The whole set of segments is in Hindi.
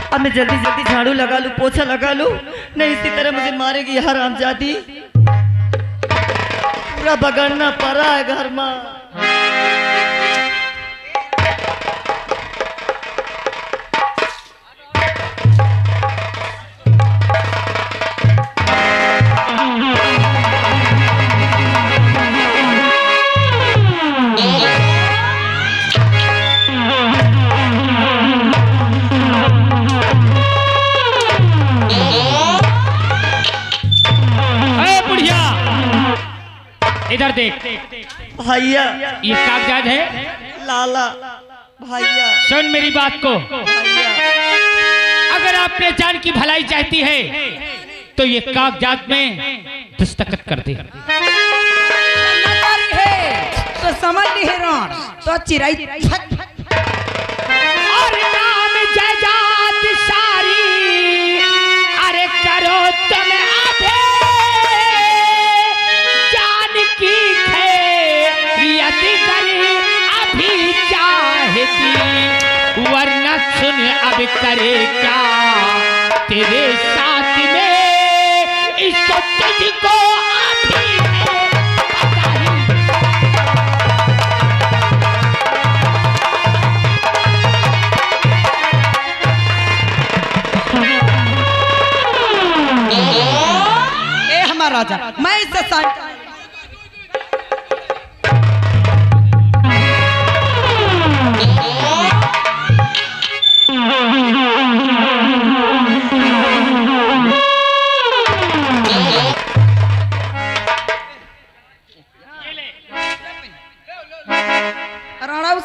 अब मैं जल्दी जल्दी झाड़ू लगा लूं, पोछा लगा लूं, नहीं इसी तरह मुझे मारेगी हरामजादी। पूरा बगड़ना पड़ा है घर में। इधर देख भैया, ये कागजात है। लाला भैया सुन मेरी बात को, भैया, अगर आपने जान की भलाई चाहती है तो ये कागजात में दस्तखत कर दे। तो समझ ली है तो चिराई और नाम जायदाद सारी अरे करो तुम आधे जान की खैरियत करी अभी चाहती, वरना सुन अब करे क्या तेरे साथ में, इसको तुझको अभी पता ही। ए हमारा राजा, मैं इससे साइन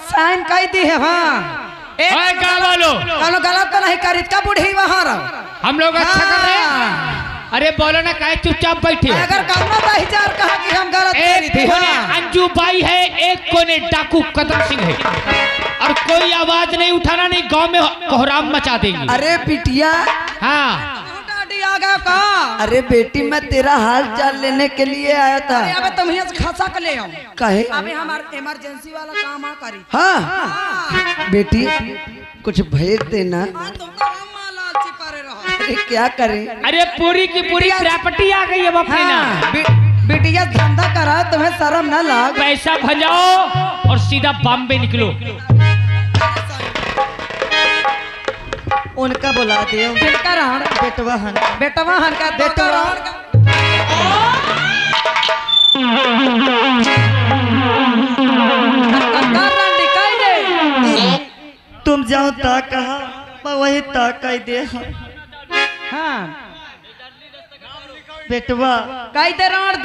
साइन कही दी है। हाँ गलत तो नहीं करी का बूढ़ी वहाँ रहो, हम लोग अच्छा कर रहे हैं। अरे बोलो ना, काहे चुपचाप बैठे। अगर करना बाईचार कहा कि हम गलत करी थी। कोने अंजू बाई है, एक कोने डाकू कदम सिंह है, और कोई आवाज नहीं उठाना, नहीं गांव में कोहराम मचा देंगे। अरे बिटिया, हाँ आ गया कहा? अरे बेटी, मैं तेरा हाल चाल लेने के लिए आया था। अबे तुम यहाँ से खसा के ले आओ। कहे अबे हमारा इमरजेंसी वाला काम आ करी। हाँ बेटी, कुछ भेज देना। अरे क्या करें? अरे पूरी की पूरी प्रॉपर्टी आ गई है अपने ना। बेटिया धंधा करा, तुम्हें शर्म ना लाग। पैसा भजाओ और सीधा बॉम्बे निकलो। उनका बुला दियो। किनका राण? बेटवा हन का। बेटवा हन का। बेटवा तुम जाओ ता कहा, मैं वही ता कह दे। हाँ बेटवा कह दे राण।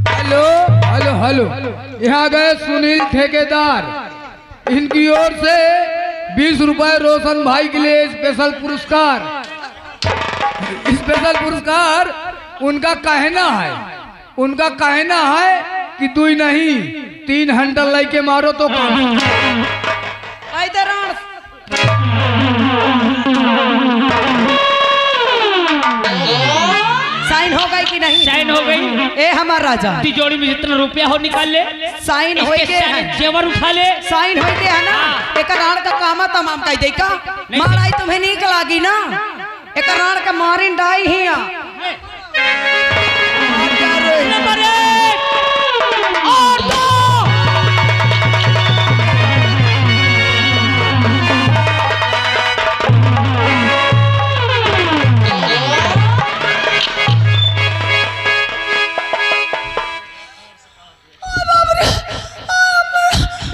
हेलो हेलो हेलो, यहाँ गए सुनील ठेकेदार, इनकी ओर से 20 रुपए रोशन भाई के लिए स्पेशल पुरस्कार। स्पेशल पुरस्कार उनका कहना है कि 2 नहीं 3 हंटर लेके मारो तो काम। साइन हो गई कि नहीं? साइन हो गई। ए हमारा राजा, तिजोरी में जितना रुपया हो निकाल ले। साइन हो गए, जेवर उठा ले। साइन हो गए है ना। एक राण का काम तमाम कह दे का माराई तुम्हें नीक लागी ना। एक राण का मारिन डाई ही नंबर 1 और 2।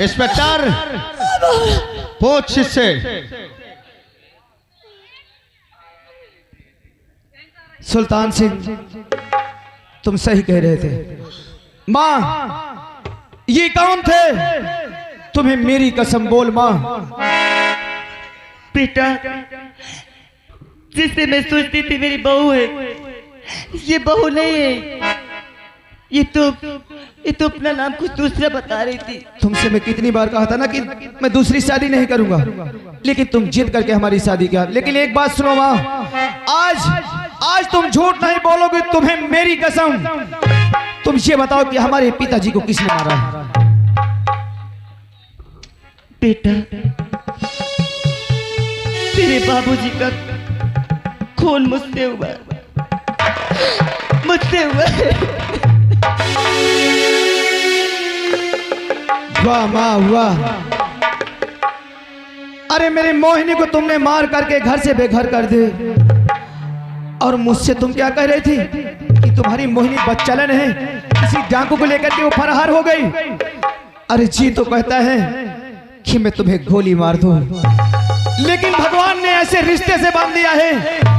इंस्पेक्टर पूछ से। सुल्तान सिंह, तुम सही कह रहे थे। माँ, ये कौन थे? तुम्हें मेरी कसम बोल माँ। बेटा, जिससे मैं सोचती थी मेरी बहू है, ये बहू नहीं है, ये तो अपना नाम कुछ दूसरा बता रही थी। तुमसे मैं कितनी बार कहा था ना कि मैं दूसरी शादी नहीं करूंगा, लेकिन तुम जिद करके हमारी शादी किया। लेकिन एक बात सुनो माँ, आज तुम झूठ नहीं बोलोगे, तुम्हें मेरी कसम। तुम ये बताओ कि हमारे पिताजी को किसने मारा है? बेटा, तेरे बाबूजी का खून मुझसे हुआ। वाह माँ वाह। अरे मेरी मोहिनी को तुमने मार करके घर से बेघर कर दे, और मुझसे तुम क्या कह रही थी कि तुम्हारी मोहिनी बच्चलन है, किसी डाकू को लेकर के वो फरार हो गई। अरे जी तो कहता है कि मैं तुम्हें गोली मार दूं, लेकिन भगवान ने ऐसे रिश्ते से बांध दिया है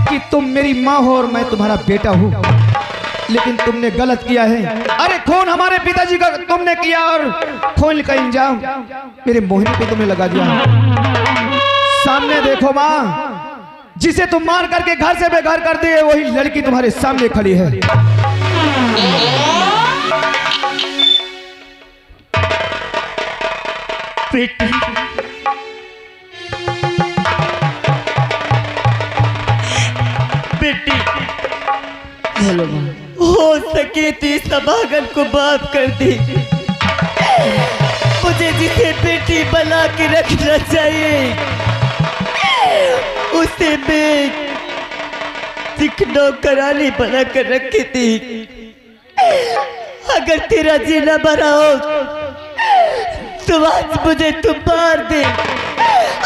कि तुम मेरी माँ हो और मैं तुम्हारा बेटा हूँ। लेकिन तुमने गलत किया है। अरे खून हमारे पिताजी का तुमने किया, और खून का इंजाम मेरे मोहिनी पे तुमने लगा दिया। सामने देखो माँ, जिसे तुम मार करके घर से बेघर कर दिए, वही लड़की तुम्हारे सामने खड़ी है। बेटी, हो सके तो इस अभागन को माफ कर दे। मुझे जिसे बेटी बना के रखना चाहिए, उसे मैं नौकरानी बना कर रखी थी। अगर तेरा जीना भरा हो तो आज मुझे तुम मार दे,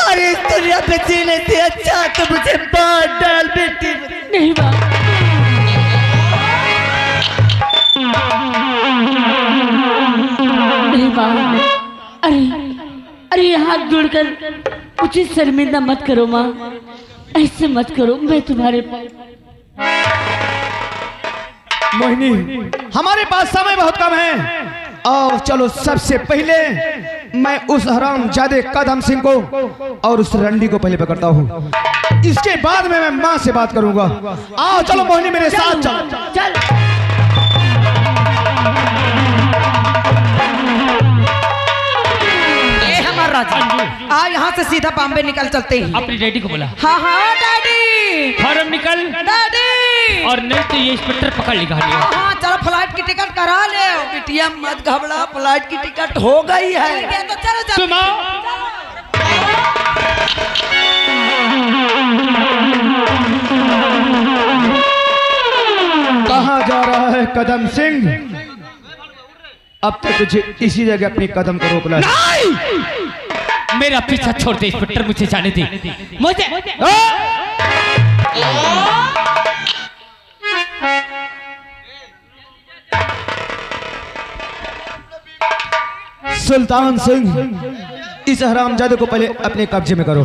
और इस दुनिया पे जीने से अच्छा तो मुझे मार डाल बेटी। नहीं माँ, नहीं माँ, अरे हाथ जोड़कर मुझे शर्मिंदा मत करो माँ, ऐसे मत करो। मैं तुम्हारे मोहिनी, हमारे पास समय बहुत कम है, और चलो सबसे पहले मैं उस हरामजादे कदम सिंह को और उस रंडी को पहले पकड़ता हूँ, इसके बाद में मैं माँ से बात करूंगा। आओ चलो मोहिनी मेरे साथ चल। आ यहाँ से सीधा बॉम्बे निकल चलते हैं। अपनी डैडी को बोला। हाँ डैडी, फॉरम निकल डैडी, और नहीं तो ये इंस्पेक्टर पकड़ लेगा। हाँ चलो फ्लाइट की टिकट करा ले। बिटिया मत घबरा, फ्लाइट की टिकट हो गई है। तो चलो तुम आओ। कहाँ जा रहा है कदम सिंह? अब तक तुझे इसी जगह अपनी कदम को रोकना है। नहीं! मेरा पीछा छोड़ दे इंस्पेक्टर, मुझे जाने दे। मुझे सुल्तान सिंह, इस हरामजादे को पहले अपने कब्जे में करो।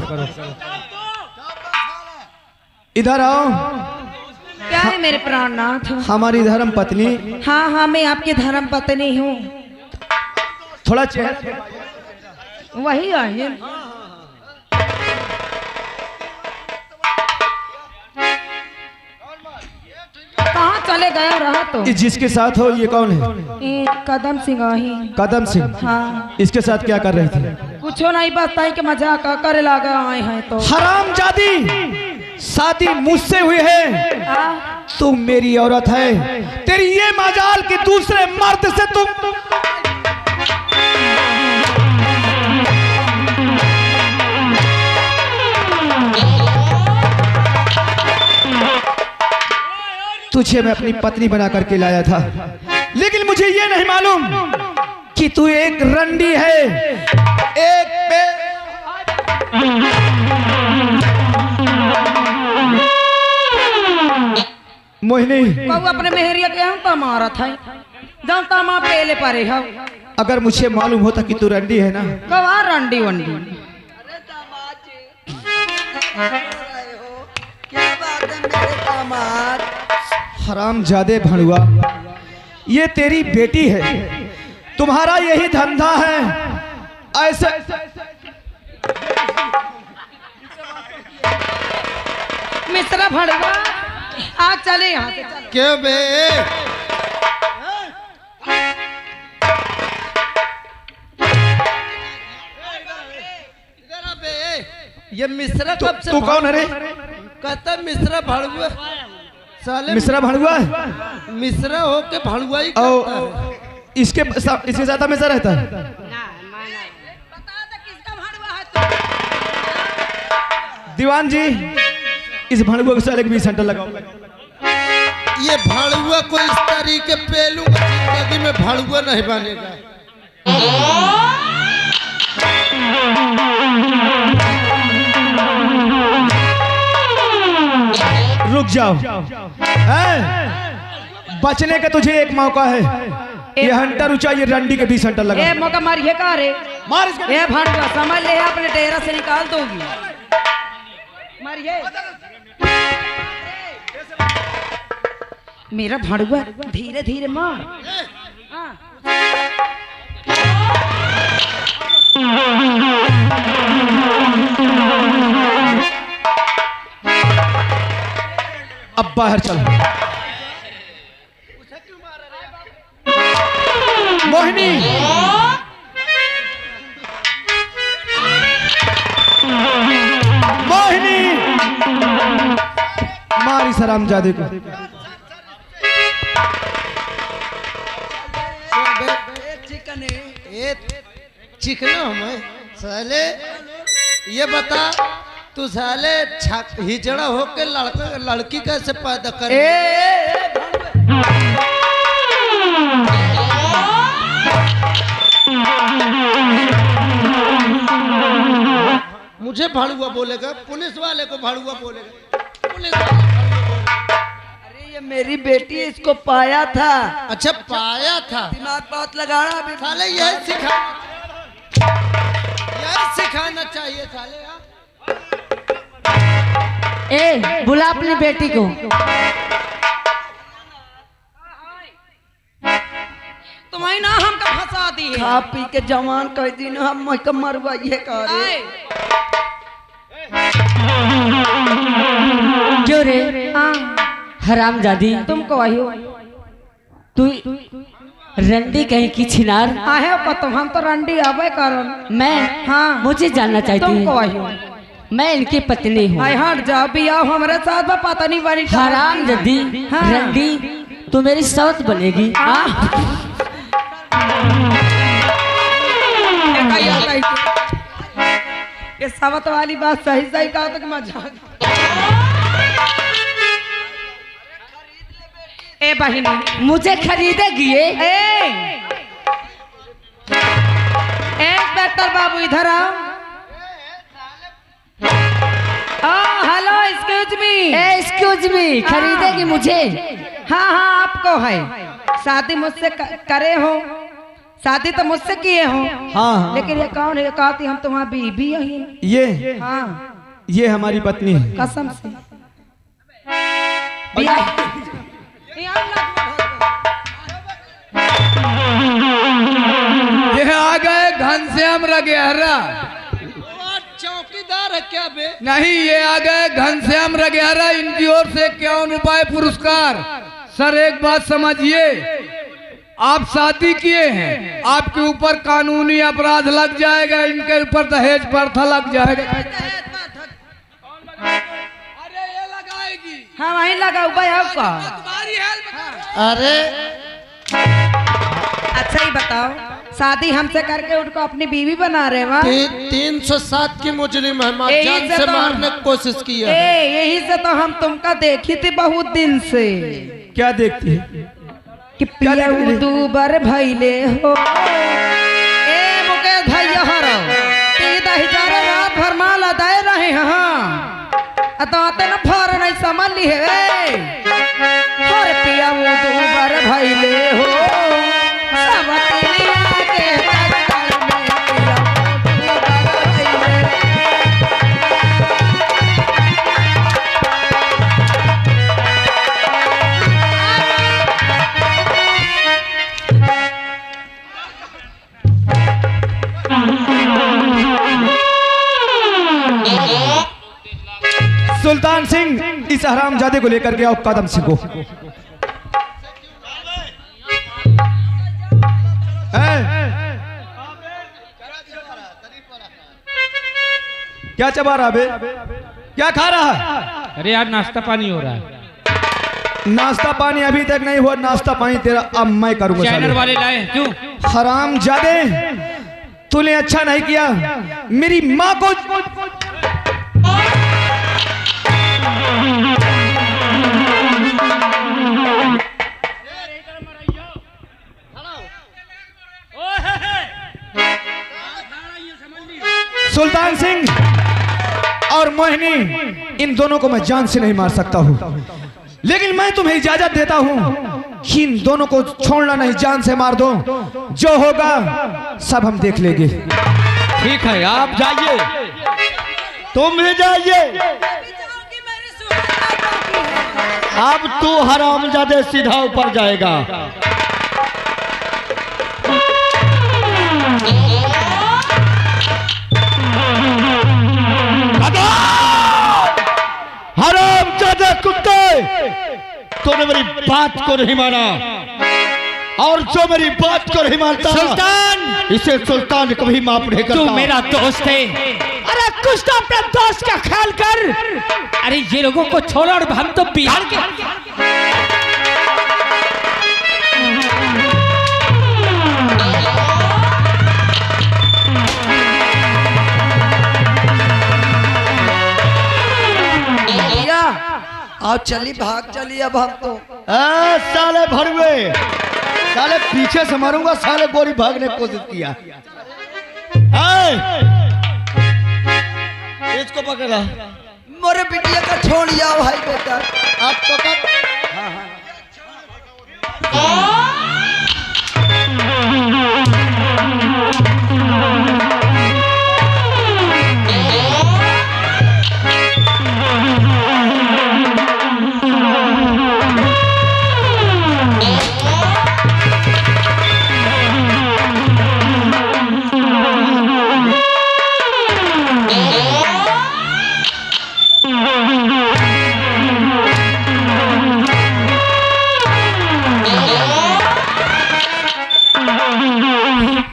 इधर आओ। क्या है मेरे प्राणनाथ? हमारी धर्म पत्नी। हाँ मैं आपकी धर्म पत्नी हूँ। थोड़ा चेहरा वही आइए। कहाँ चले गए रहा तो? जिसके साथ हो ये कौन है? ये कदम सिंह ही। कदम सिंह? हाँ। इसके साथ क्या कर रही थी? कुछ नहीं, बताई कि मजाक करे लगा आए हैं तो। हरामजादी, शादी मुझसे हुई है, तू मेरी औरत है। तेरी ये मजाल कि दूसरे मर्द से तुम तुझे मैं अपनी पत्नी बना करके लाया था, लेकिन मुझे ये नहीं मालूम कि तू एक रंडी है, एक मोहिनी। कहू अपने मेहरिया के हम तो मारा था, जानता माँ पहले परे हो। अगर मुझे मालूम होता कि तू रंडी है ना। कवा रंडी वंडी? क्या बात है मेरे दामाद? हरामजादे भणुआ, ये तेरी बेटी है, तुम्हारा यही धंधा है ऐसे। मिश्रा भड़वा, आज चले यहाँ से। क्यों बे? ये मिश्रा कब से तू कौन है रे? कहता मिश्रा भाड़ुआ साले मिश्रा भाड़ुआ है? मिश्रा हो के भाड़ुआ ही इसके साथ हमेशा रहता है। दीवान जी इस भाड़ुआ के साले के 20 सेंटर लगाओ। ये भाड़ुआ को इस तरीके पेलूंगा जिंदगी में भाड़ुआ नहीं बनेगा। रुक जाओ। बचने का तुझे एक मौका है। ये हंटर ऊंचा, ये रंडी के 20 सेंटर लगा। ए मौका मारिए का रे? मार इसके। ए भाड़ुआ समझ ले, अपने डेरा से निकाल दोगी। मारिए मेरा भाड़ुआ, धीरे धीरे मार। अब बाहर चल। मोहिनी मोहिनी मारी सरामजादे को। चिकना हमें साले ये बता, तू साले हिजड़ा होके लड़की कैसे पैदा कर? मुझे भाड़ुआ बोलेगा? पुलिस वाले को भाड़ुआ बोलेगा? पुलिस वाले अरे ये मेरी बेटी है, इसको पाया था। अच्छा पाया था, दिमाग बहुत लगाना अभी। साले यही सिखाना चाहिए साले। ए बुला अपनी बेटी को। तुम्हारी ना हमका फंसा दी। खा पी के जवान कह दिन हम मरवाइए करे। क्यों रे हरामजादी? तुम कहो तू रंडी कहीं की छिनार? आहे को तुम, हम तो रंडी आवे करन। मैं? हाँ मुझे जानना चाहती तुम है। कहो मैं इनकी पत्नी हूँ। आए हट जा भी आओ हमारे साथ में, पता नहीं बनी हरामजादी रंडी तू मेरी सौत बनेगी। ये सावत वाली बात सही सही कहा तक मजाक। ए बहिनी मुझे खरीदेगी ये? इंस्पेक्टर बाबू इधर आओ। Hello excuse me. Excuse me, खरीदेगी मुझे? हाँ हाँ आपको है। शादी मुझसे करे हो? शादी तो मुझसे किए हो। हाँ लेकिन ये कौन है? कहती हम तुम्हारी बीबी है। ये हाँ ये हमारी पत्नी है। कसम से। ये आ गए घनश्याम रगेहरा। चौकीदार है क्या बे? नहीं, ये आ गए घनश्याम रगेहरा। इनकी ओर से 51 रुपए पुरस्कार। सर एक बात समझिए, आप शादी किए हैं, आपके ऊपर कानूनी अपराध लग जाएगा, इनके ऊपर दहेज प्रथा लग जाएगा। अरे ये लगाएगी। हाँ वहीं लगाओ भाई आपका। तुम्हारी हेल्प। अरे अच्छा ही बताओ, शादी हमसे करके उनको अपनी बीवी बना रहे वहाँ? 307 की मुजरिम है, जान से मारने की कोशिश की है। यही से तो हम तुमका देखी थी बहुत दिन से। क्या देखती है? कि पियऊ दूबर भइले हो। ए मुकेश भैया हरो तीदा हिजारे रात भर माला दे रहे हैं। अताते न फर नहीं समझ ली है। हर पियऊ दूबर भइले हो। सब दुनिया के कत्ल में पियऊ दूबर भइले। सुल्तान सिंह इस हरामजादे को लेकर के आओ कदम सिंह को। क्या चबा रहा बे? क्या खा रहा है? अरे यार नाश्ता पानी हो रहा है। नाश्ता पानी अभी तक नहीं हुआ, नाश्ता पानी तेरा अब मैं करूंगा। चैनल साले वाले लाए क्यों? हराम जादे, तूने अच्छा नहीं किया। मेरी माँ को सुल्तान सिंह और मोहिनी, इन दोनों को मैं जान से नहीं मार सकता हूँ, लेकिन मैं तुम्हें इजाजत देता हूँ कि इन दोनों को छोड़ना नहीं, जान से मार दो। जो होगा सब हम देख लेंगे। ठीक है, आप जाइए, तुम भी जाइए। अब तू हरामजादे सीधा ऊपर जाएगा। हरामजादे कुत्ते, तूने मेरी बात को नहीं माना, और जो मेरी बात को नहीं मानता सुल्तान, इसे सुल्तान कभी माफ नहीं करता। तू मेरा दोस्त है, अरे कुछ तो अपने दोस्त का ख्याल कर। अरे ये लोगों को छोड़ो और हम तो बिहार के। आओ चली, भाग चली अब हम तो। साले भरवे, साले पीछे से मारूंगा। साले गोरी भागने की कोशिश किया। इसको पकड़ा, मोरे बिटिया का छोड़ जाओ भाई बेटा। आप तो कब?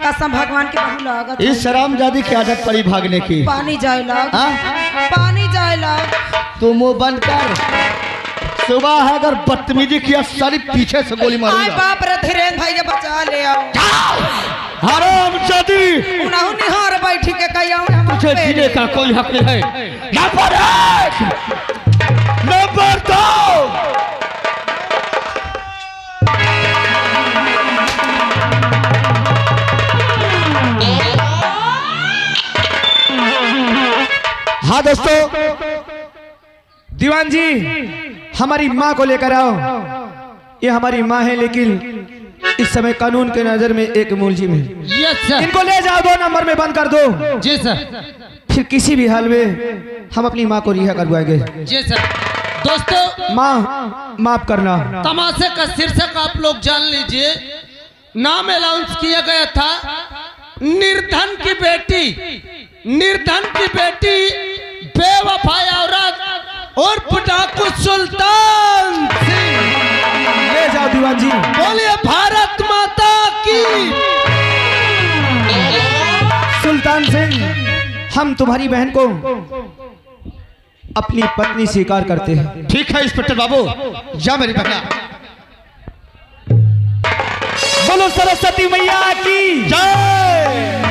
कसम भगवान की बहू लागत। इस शरामजादी की आदत पड़ी भागने की। पानी जाए लाग, हाँ? पानी जाए लाग। तू मुंह बंद कर। सुबह है अगर बदतमीजी किया सारी पीछे से गोली आय मारूंगा। बाप रे, धीरेन्द्र भाई के बचा ले आओ। हरामजादी, उन्होंने निहार बैठी के कही आओ हम तुझे जीने का कोई हक नहीं है। Number 1, number 2। हाँ दोस्तों, दीवान जी हमारी माँ को लेकर आओ। ये हमारी माँ है, लेकिन इस समय कानून के नजर में एक मुलजिम है। Yes sir. इनको ले जाओ, 2 नंबर में बंद कर दो। जी सर। फिर किसी भी हाल में हम अपनी माँ को रिहा करवाएंगे। जी सर। दोस्तों, माँ माफ करना। तमाशे का शीर्षक आप लोग जान लीजिए। नाम अनाउंस किया गया था निर्धन की बेटी, निर्धन की बेटी, बेवफा औरत और डाकू सुल्तान सिंह। ले जाओ दीवान जी। बोलिए भारत माता की। सुल्तान सिंह, हम तुम्हारी बहन को अपनी पत्नी स्वीकार करते हैं। ठीक है इंस्पेक्टर बाबू, जा मेरी बहना। बोलो सरस्वती मैया की जय।